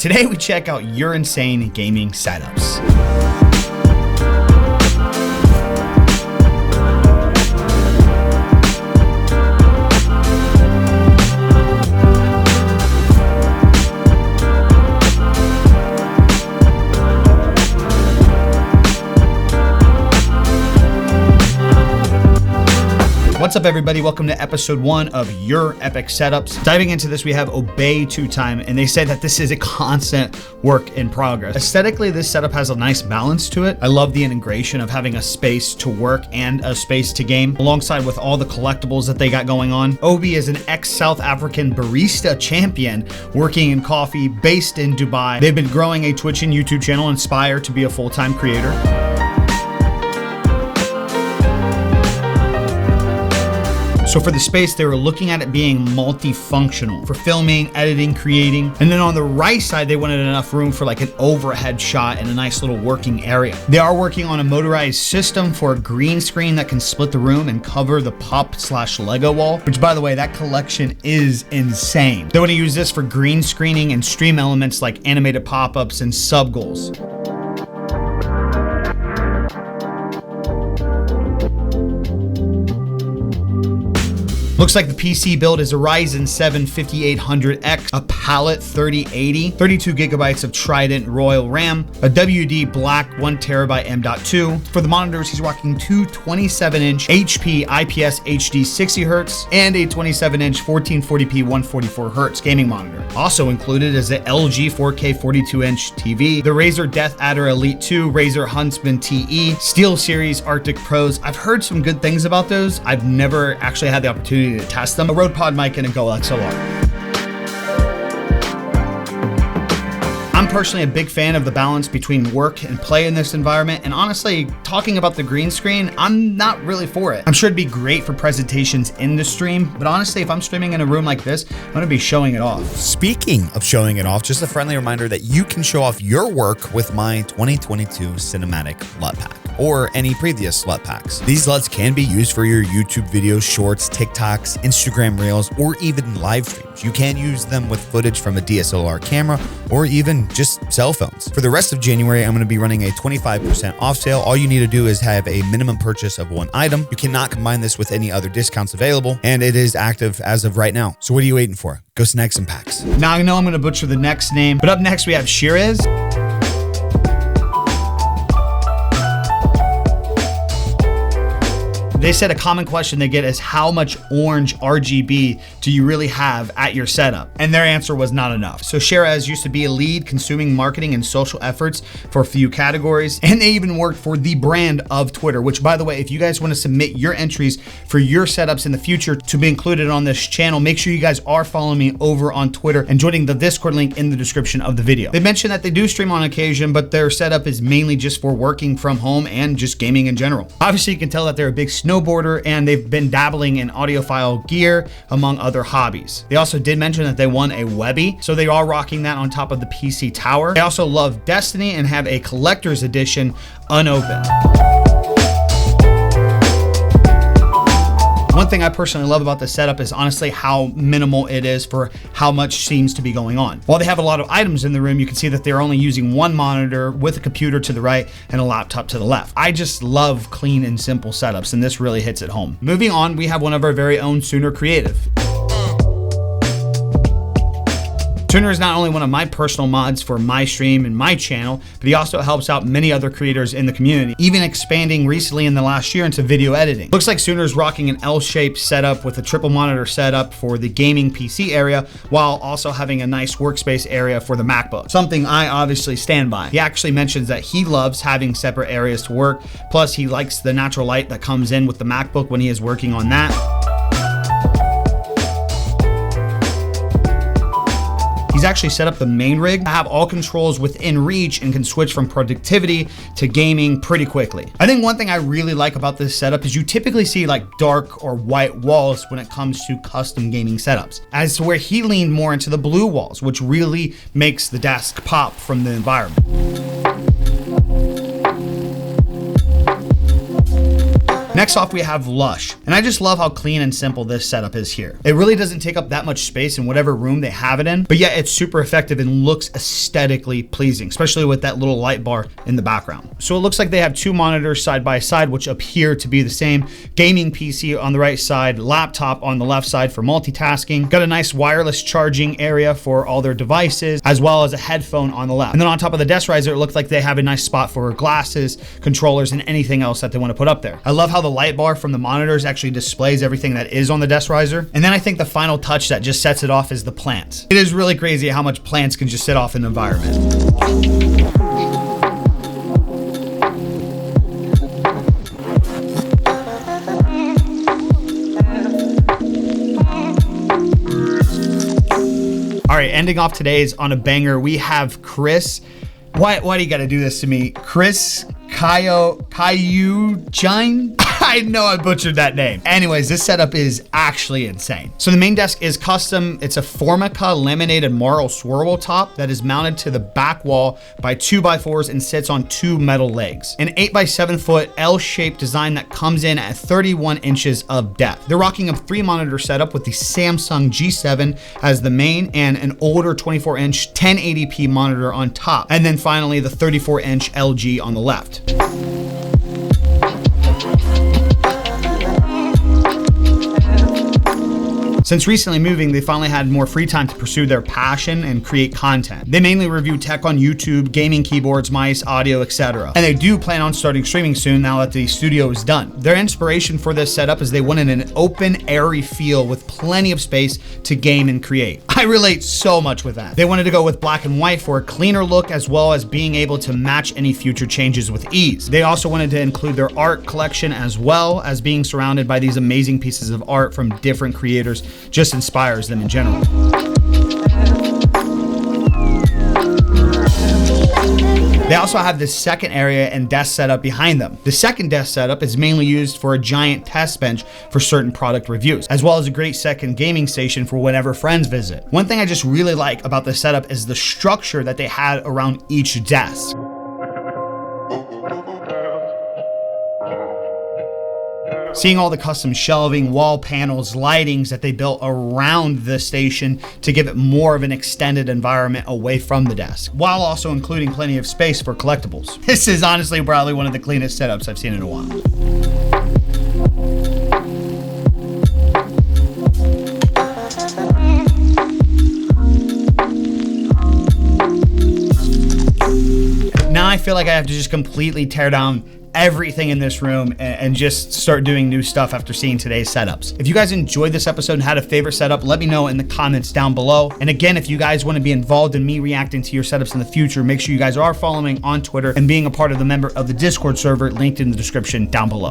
Today we check out your insane gaming setups. What's up, everybody? Welcome to episode 1 of Your Epic Setups. Diving into this, we have Obey 2Time, and they say that this is a constant work in progress. Aesthetically, this setup has a nice balance to it. I love the integration of having a space to work and a space to game, alongside with all the collectibles that they got going on. Obi is an ex-South African barista champion working in coffee, based in Dubai. They've been growing a Twitch and YouTube channel, inspired to be a full-time creator. So for the space, they were looking at it being multifunctional for filming, editing, creating. And then on the right side, they wanted enough room for like an overhead shot and a nice little working area. They are working on a motorized system for a green screen that can split the room and cover the pop/Lego wall, which, by the way, that collection is insane. They want to use this for green screening and stream elements like animated pop-ups and sub goals. Looks like the PC build is a Ryzen 7 5800X, a palette 3080, 32 gigabytes of Trident Royal RAM, a WD Black 1TB M.2. For the monitors, he's rocking two 27-inch HP IPS HD 60Hz and a 27-inch 1440p 144Hz gaming monitor. Also included is the LG 4K 42-inch TV, the Razer Death Adder Elite 2, Razer Huntsman TE, SteelSeries Arctic Pros. I've heard some good things about those. I've never actually had the opportunity to test them. A Rode Pod mic and a Go XLR. I'm personally a big fan of the balance between work and play in this environment, and honestly, talking about the green screen, I'm not really for it. I'm sure it'd be great for presentations in the stream, but honestly, if I'm streaming in a room like this, I'm gonna be showing it off. Speaking of showing it off, just a friendly reminder that you can show off your work with my 2022 cinematic LUT pack, or any previous LUT packs. These LUTs can be used for your YouTube videos, shorts, TikToks, Instagram Reels, or even live streams. You can use them with footage from a DSLR camera, or even just cell phones. For the rest of January, I'm going to be running a 25% off sale. All you need to do is have a minimum purchase of one item. You cannot combine this with any other discounts available, and it is active as of right now. So what are you waiting for? Go snag some packs. Now I know I'm going to butcher the next name, but up next we have Shiraz. They said a common question they get is, how much orange RGB do you really have at your setup? And their answer was not enough. So Shiraz used to be a lead consuming marketing and social efforts for a few categories, and they even worked for the brand of Twitter, which, by the way, if you guys want to submit your entries for your setups in the future to be included on this channel, make sure you guys are following me over on Twitter and joining the Discord link in the description of the video. They mentioned that they do stream on occasion, but their setup is mainly just for working from home and just gaming in general. Obviously, you can tell that they're a big snowboarder, and they've been dabbling in audiophile gear among other hobbies. They also did mention that they won a Webby, so they are rocking that on top of the PC tower. They also love Destiny and have a collector's edition unopened. One thing I personally love about this setup is honestly how minimal it is for how much seems to be going on. While they have a lot of items in the room, you can see that they're only using one monitor with a computer to the right and a laptop to the left. I just love clean and simple setups, and this really hits it home. Moving on, we have one of our very own Sooner Creative. Sooner is not only one of my personal mods for my stream and my channel, but he also helps out many other creators in the community, even expanding recently in the last year into video editing. Looks like Sooner is rocking an L-shaped setup with a triple monitor setup for the gaming PC area, while also having a nice workspace area for the MacBook, something I obviously stand by. He actually mentions that he loves having separate areas to work, plus he likes the natural light that comes in with the MacBook when he is working on that. He's actually set up the main rig to have all controls within reach and can switch from productivity to gaming pretty quickly. I think one thing I really like about this setup is you typically see like dark or white walls when it comes to custom gaming setups, as to where he leaned more into the blue walls, which really makes the desk pop from the environment. Next off, we have Lush. And I just love how clean and simple this setup is here. It really doesn't take up that much space in whatever room they have it in, but yet it's super effective and looks aesthetically pleasing, especially with that little light bar in the background. So it looks like they have two monitors side by side, which appear to be the same. Gaming PC on the right side, laptop on the left side for multitasking. Got a nice wireless charging area for all their devices, as well as a headphone on the left. And then on top of the desk riser, it looks like they have a nice spot for glasses, controllers, and anything else that they want to put up there. I love how the light bar from the monitors actually displays everything that is on the desk riser. And then I think the final touch that just sets it off is the plants. It is really crazy how much plants can just sit off an environment. All right, ending off today's on a banger, we have Chris. Why do you gotta do this to me? Chris Kayujine? I know I butchered that name. Anyways, this setup is actually insane. So the main desk is custom. It's a Formica laminated marble swirl top that is mounted to the back wall by 2x4s and sits on two metal legs. An 8x7 foot L-shaped design that comes in at 31 inches of depth. They're rocking a 3-monitor setup with the Samsung G7 as the main and an older 24-inch 1080p monitor on top. And then finally the 34-inch LG on the left. Since recently moving, they finally had more free time to pursue their passion and create content. They mainly review tech on YouTube, gaming keyboards, mice, audio, etc. And they do plan on starting streaming soon now that the studio is done. Their inspiration for this setup is they wanted an open, airy feel with plenty of space to game and create. I relate so much with that. They wanted to go with black and white for a cleaner look, as well as being able to match any future changes with ease. They also wanted to include their art collection, as well as being surrounded by these amazing pieces of art from different creators. Just inspires them in general. They also have this second area and desk setup behind them. The second desk setup is mainly used for a giant test bench for certain product reviews, as well as a great second gaming station for whenever friends visit. One thing I just really like about the setup is the structure that they had around each desk. Seeing all the custom shelving, wall panels, lightings that they built around the station to give it more of an extended environment away from the desk, while also including plenty of space for collectibles. This is honestly probably one of the cleanest setups I've seen in a while. Now I feel like I have to just completely tear down everything in this room and just start doing new stuff after seeing today's setups. If you guys enjoyed this episode and had a favorite setup, let me know in the comments down below. And again, if you guys want to be involved in me reacting to your setups in the future, make sure you guys are following on Twitter and being a part of the member of the Discord server linked in the description down below.